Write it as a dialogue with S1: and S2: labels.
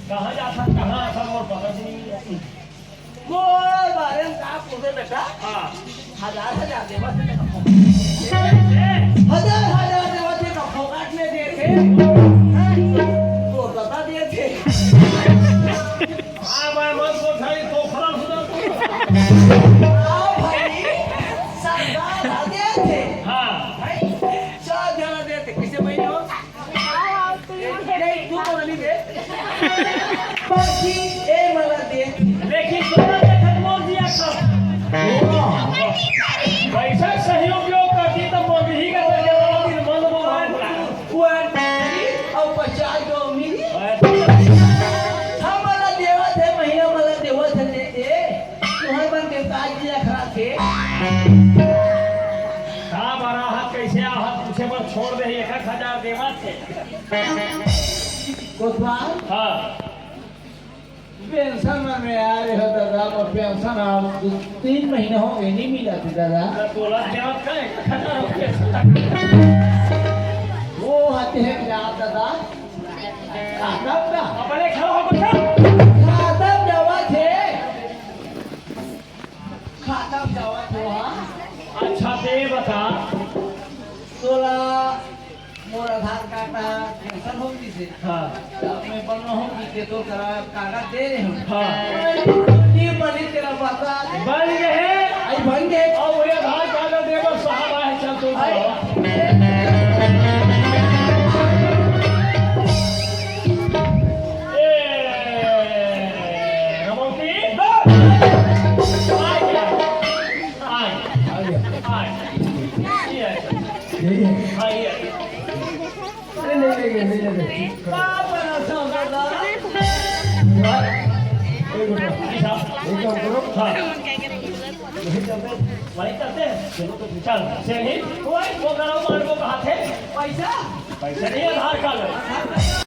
S1: कहाँ जाता कहाँ आता और पता नहीं
S2: कोई बारे में कहा पूछे बेटा
S1: हाँ
S2: हजार देवा से हजार देवा से का फोकाट में दे थे तो बता दिए थे
S1: हाँ मैं मत को भाई तो खराब सुधा
S2: आओ भाई सरदार दे थे
S1: हाँ
S2: भाई 4 जना दे थे किसे महीने हो नहीं तू तो नहीं दे बाकी ए मला दे
S1: लेकिन सोना के खत्म दिया सब पैसा सही उपयोग करती तो मोदी ही का दर्जा वाला दिन मन वो
S2: और 50 जो मिली हम मला देवा थे महीना मला देवा थे दे तुम्हारे मन के काज दिया खराब थे
S1: कहाँ बड़ा हाथ कैसे हाथ पूछे पर छोड़ दे 1000 देवा थे
S2: कोतवाल
S1: हाँ
S2: पेंशन में आ रहे हो दादा और पेंशन आप 3 महीने हो गए नहीं मिला थी दादा
S1: बोला देवा का
S2: वो आते हैं क्या दादा खाता का
S1: अपने खड़ा हो बच्चा
S2: खाता जावा थे खाता जावा थे वहाँ
S1: अच्छा दे बता
S2: तोला मोर आधार कार्ड का पेंशन होगी से
S1: हाँ
S2: मैं बनना होगी के तो तेरा कागज दे रहे हूँ
S1: हाँ
S2: ये बनी तेरा बता
S1: बन गए
S2: आई बन गए
S1: और वो आधार कार्ड देवा साहब आए चल तो वही करते हैं चलो तो चल से नहीं वो करो मान को कहा थे
S2: पैसा
S1: पैसा नहीं आधार कार्ड